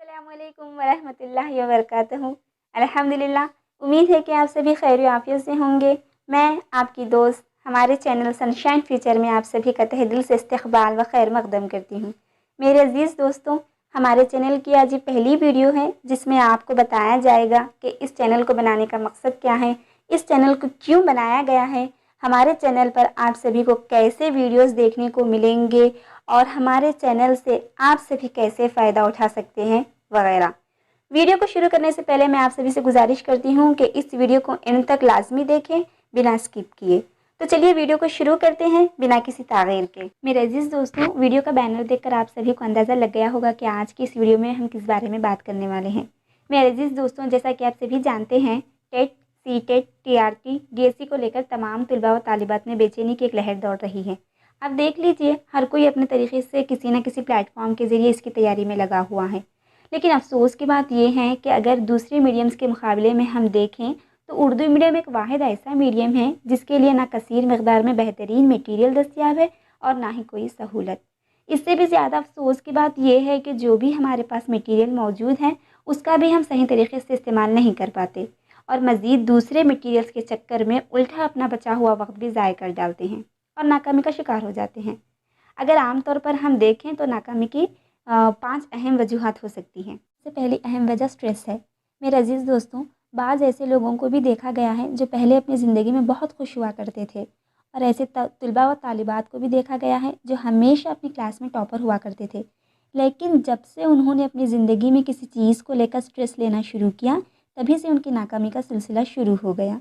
अस्सलामुअलैकुम वरहमतुल्लाहि वबरकातुहू। अल्हम्दुलिल्लाह, उम्मीद है कि आप सभी खैर आफियत से होंगे। मैं आपकी दोस्त हमारे चैनल सनशाइन फ्यूचर में आप सभी का तहे दिल से इस्तक़बाल व खैर मक़दम करती हूँ। मेरे अज़ीज़ दोस्तों, हमारे चैनल की आज ये पहली वीडियो है जिसमें आपको बताया जाएगा कि इस चैनल को बनाने का मकसद क्या है, इस चैनल को क्यों बनाया गया है, हमारे चैनल पर आप सभी को कैसे वीडियोस देखने को मिलेंगे और हमारे चैनल से आप सभी कैसे फ़ायदा उठा सकते हैं वगैरह। वीडियो को शुरू करने से पहले मैं आप सभी से गुजारिश करती हूँ कि इस वीडियो को एंड तक लाजमी देखें बिना स्किप किए। तो चलिए वीडियो को शुरू करते हैं बिना किसी ताग़ीर के। मेरे अजीज़ दोस्तों, वीडियो का बैनर देखकर आप सभी को अंदाज़ा लग गया होगा कि आज की इस वीडियो में हम किस बारे में बात करने वाले हैं। मेरे अजीज़ दोस्तों, जैसा कि आप सभी जानते हैं, टेट, सीटेट, टीआरटी, डीएससी को लेकर तमाम तलबा व तालिबात में बेचैनी की एक लहर दौड़ रही है। अब देख लीजिए, हर कोई अपने तरीके से किसी न किसी प्लेटफॉर्म के ज़रिए इसकी तैयारी में लगा हुआ है। लेकिन अफसोस की बात यह है कि अगर दूसरे मीडियम्स के मुकाबले में हम देखें तो उर्दू मीडियम एक वाहिद ऐसा मीडियम है जिसके लिए ना कसीर मकदार में बेहतरीन मटीरियल दस्तियाब है और ना ही कोई सहूलत। इससे भी ज़्यादा अफसोस की बात यह है कि जो भी हमारे पास मटीरियल मौजूद है उसका भी हम सही तरीके से इस्तेमाल नहीं कर पाते और मज़ीद दूसरे मटीरियल्स के चक्कर में उल्टा अपना बचा हुआ वक्त भी ज़ाय कर डालते हैं और नाकामी का शिकार हो जाते हैं। अगर आम तौर पर हम देखें तो नाकामी की 5 अहम वजूहात हो सकती हैं। सबसे पहली अहम वजह स्ट्रेस है। मेरे अजीज़ दोस्तों, बाज़ ऐसे लोगों को भी देखा गया है जो पहले अपनी ज़िंदगी में बहुत खुश हुआ करते थे और ऐसे तलबा व तालिबात को भी देखा गया है जो हमेशा अपनी क्लास में टॉपर हुआ करते थे, लेकिन जब से उन्होंने अपनी ज़िंदगी में किसी चीज़ को लेकर स्ट्रेस लेना शुरू किया तभी से उनकी नाकामी का सिलसिला शुरू हो गया।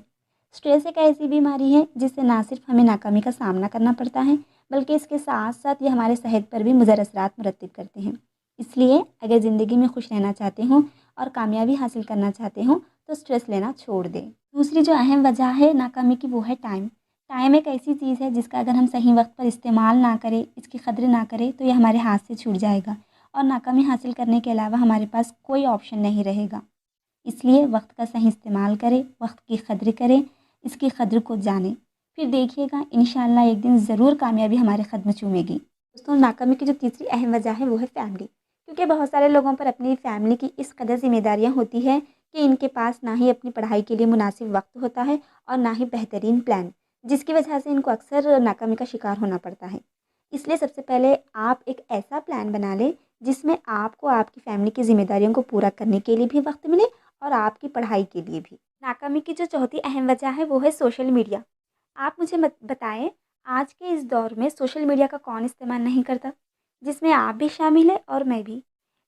स्ट्रेस एक ऐसी बीमारी है जिससे ना सिर्फ हमें नाकामी का सामना करना पड़ता है बल्कि इसके साथ साथ ये हमारे सेहत पर भी मुज़र असरात मुरतब करते हैं। इसलिए अगर ज़िंदगी में खुश रहना चाहते हो और कामयाबी हासिल करना चाहते हो तो स्ट्रेस लेना छोड़ दें। दूसरी जो अहम वजह है नाकामी की, वो है टाइम। टाइम एक ऐसी चीज़ है जिसका अगर हम सही वक्त पर इस्तेमाल ना करें, इसकी कदर ना करें तो ये हमारे हाथ से छूट जाएगा और नाकामी हासिल करने के अलावा हमारे पास कोई ऑप्शन नहीं रहेगा। इसलिए वक्त का सही इस्तेमाल करें, वक्त की कदर करें, इसकी कदर को जानें, फिर देखिएगा इंशाअल्लाह एक दिन ज़रूर कामयाबी हमारे कदम चूमेगी। दोस्तों, नाकामी की जो तीसरी अहम वजह है वो है फैमिली, क्योंकि बहुत सारे लोगों पर अपनी फैमिली की इस कदर ज़िम्मेदारियाँ होती है कि इनके पास ना ही अपनी पढ़ाई के लिए मुनासिब वक्त होता है और ना ही बेहतरीन प्लान, जिसकी वजह से इनको अक्सर नाकामी का शिकार होना पड़ता है। इसलिए सबसे पहले आप एक ऐसा प्लान बना लें जिसमें आपको आपकी फ़ैमिली की ज़िम्मेदारियों को पूरा करने के लिए भी वक्त मिले और आपकी पढ़ाई के लिए भी। नाकामी की जो चौथी अहम वजह है वो है सोशल मीडिया। आप मुझे बताएं, आज के इस दौर में सोशल मीडिया का कौन इस्तेमाल नहीं करता, जिसमें आप भी शामिल हैं और मैं भी।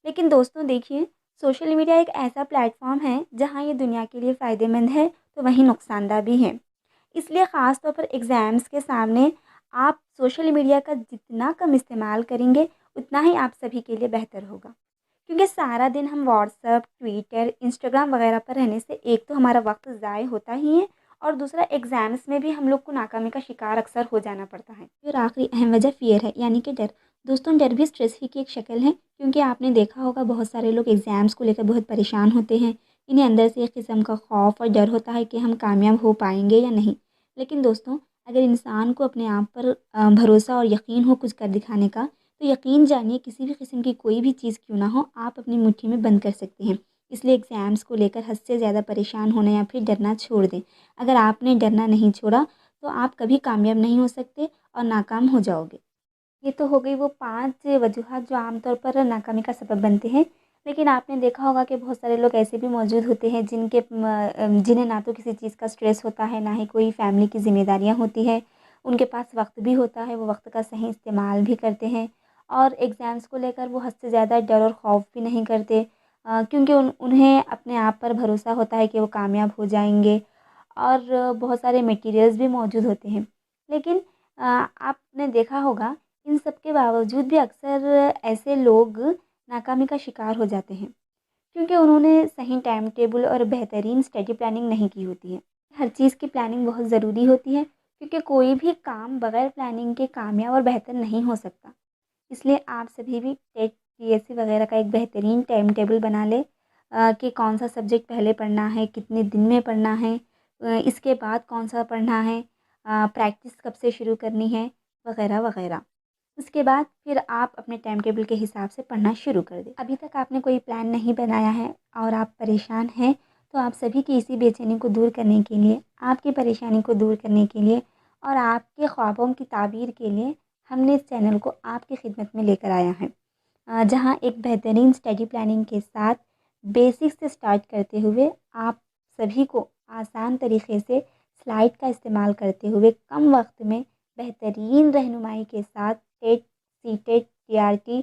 लेकिन दोस्तों देखिए, सोशल मीडिया एक ऐसा प्लेटफॉर्म है जहां ये दुनिया के लिए फ़ायदेमंद है तो वहीं नुकसानदा भी है। इसलिए ख़ास तौर पर एग्ज़ाम्स के सामने आप सोशल मीडिया का जितना कम इस्तेमाल करेंगे उतना ही आप सभी के लिए बेहतर होगा, क्योंकि सारा दिन हम व्हाट्सअप, ट्विटर, इंस्टाग्राम वगैरह पर रहने से एक तो हमारा वक्त ज़ाय होता ही है और दूसरा एग्ज़ाम्स में भी हम लोग को नाकामी का शिकार अक्सर हो जाना पड़ता है। फिर आखिरी अहम वजह फ़ियर है, यानी कि डर। दोस्तों, डर भी स्ट्रेस ही की एक शक्ल है, क्योंकि आपने देखा होगा बहुत सारे लोग एग्ज़ाम्स को लेकर बहुत परेशान होते हैं। इन्हें अंदर से एक किस्म का खौफ और डर होता है कि हम कामयाब हो पाएंगे या नहीं। लेकिन दोस्तों, अगर इंसान को अपने आप पर भरोसा और यकीन हो कुछ कर दिखाने का, तो यकीन जानिए किसी भी किस्म की कोई भी चीज़ क्यों ना हो, आप अपनी मुट्ठी में बंद कर सकते हैं। इसलिए एग्ज़ाम्स को लेकर हद से ज़्यादा परेशान होना या फिर डरना छोड़ दें। अगर आपने डरना नहीं छोड़ा तो आप कभी कामयाब नहीं हो सकते और नाकाम हो जाओगे। ये तो हो गई वो 5 वजूहात जो आमतौर पर नाकामी का सबब बनते हैं। लेकिन आपने देखा होगा कि बहुत सारे लोग ऐसे भी मौजूद होते हैं जिन्हें ना तो किसी चीज़ का स्ट्रेस होता है, ना ही कोई फ़ैमिली की ज़िम्मेदारियाँ होती है। उनके पास वक्त भी होता है, वो वक्त का सही इस्तेमाल भी करते हैं और एग्ज़ाम्स को लेकर वो हद से ज़्यादा डर और खौफ भी नहीं करते, क्योंकि उन्हें अपने आप पर भरोसा होता है कि वो कामयाब हो जाएंगे और बहुत सारे मटेरियल्स भी मौजूद होते हैं। लेकिन आपने देखा होगा, इन सब के बावजूद भी अक्सर ऐसे लोग नाकामी का शिकार हो जाते हैं, क्योंकि उन्होंने सही टाइम टेबल और बेहतरीन स्टडी प्लानिंग नहीं की होती है। हर चीज़ की प्लानिंग बहुत ज़रूरी होती है, क्योंकि कोई भी काम बग़ैर प्लानिंग के कामयाब और बेहतर नहीं हो सकता। इसलिए आप सभी भी टेट, पीएससी वगैरह का एक बेहतरीन टाइम टेबल बना लें कि कौन सा सब्जेक्ट पहले पढ़ना है, कितने दिन में पढ़ना है, इसके बाद कौन सा पढ़ना है, प्रैक्टिस कब से शुरू करनी है, वगैरह वगैरह। اس کے بعد پھر آپ اپنے ٹائم ٹیبل کے حساب سے پڑھنا شروع کر دیں۔ ابھی تک آپ نے کوئی پلان نہیں بنایا ہے اور آپ پریشان ہیں، تو آپ سبھی کی اسی بے چینی کو دور کرنے کے لیے، آپ کی پریشانی کو دور کرنے کے لیے اور آپ کے خوابوں کی تعبیر کے لیے ہم نے اس چینل کو آپ کی خدمت میں لے کر آیا ہے، جہاں ایک بہترین اسٹڈی پلاننگ کے ساتھ بیسک سے اسٹارٹ کرتے ہوئے آپ سبھی کو آسان طریقے سے سلائڈ کا استعمال کرتے ہوئے کم وقت میں بہترین رہنمائی کے ساتھ TET, CTET, T R T,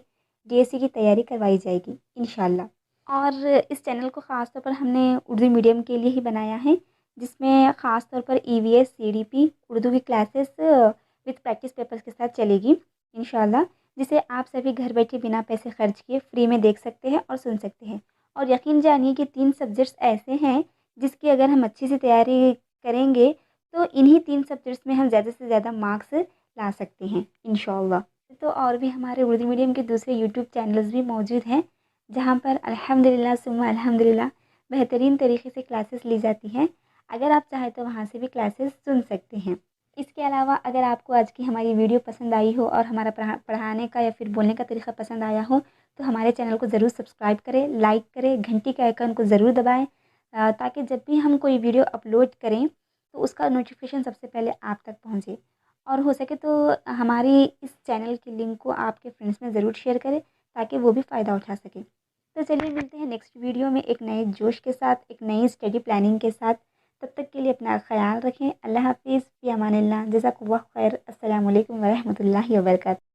D S C کی تیاری کروائی جائے گی انشاءاللہ۔ اور اس چینل کو خاص طور پر ہم نے اردو میڈیم کے لیے ہی بنایا ہے، جس میں خاص طور پر E V S, C D P, Urdu کی کلاسز وتھ پریکٹس پیپرز کے ساتھ چلے گی انشاءاللہ، جسے آپ سبھی گھر بیٹھے بنا پیسے خرچ کیے فری میں دیکھ سکتے ہیں اور سن سکتے ہیں۔ اور یقین جانیے کہ 3 سبجیکٹس ایسے ہیں جس کی اگر ہم اچھی سی تیاری کریں گے تو انہی 3 سبجیکٹس میں ہم زیادہ سے زیادہ مارکس لا سکتے ہیں انشاءاللہ۔ تو اور بھی ہمارے اردو میڈیم کے دوسرے یوٹیوب چینلز بھی موجود ہیں، جہاں پر الحمدللہ ثم الحمدللہ بہترین طریقے سے کلاسز لی جاتی ہیں۔ اگر آپ چاہیں تو وہاں سے بھی کلاسز سن سکتے ہیں۔ اس کے علاوہ اگر آپ کو آج کی ہماری ویڈیو پسند آئی ہو اور ہمارا پڑھانے کا یا پھر بولنے کا طریقہ پسند آیا ہو تو ہمارے چینل کو ضرور سبسکرائب کریں، لائک کریں، گھنٹی کے آئیکن کو ضرور دبائیں، تاکہ جب بھی ہم کوئی ویڈیو اپلوڈ کریں تو اس کا نوٹیفیکیشن سب سے پہلے آپ تک پہنچے۔ اور ہو سکے تو ہماری اس چینل کی لنک کو آپ کے فرینڈس میں ضرور شیئر کریں تاکہ وہ بھی فائدہ اٹھا سکیں۔ تو چلیے ملتے ہیں نیکسٹ ویڈیو میں ایک نئے جوش کے ساتھ، ایک نئی اسٹڈی پلاننگ کے ساتھ۔ تب تک کے لیے اپنا خیال رکھیں۔ اللہ حافظ، فی امان اللہ، جزاک اللہ خیر۔ السلام علیکم ورحمۃ اللہ وبرکاتہ۔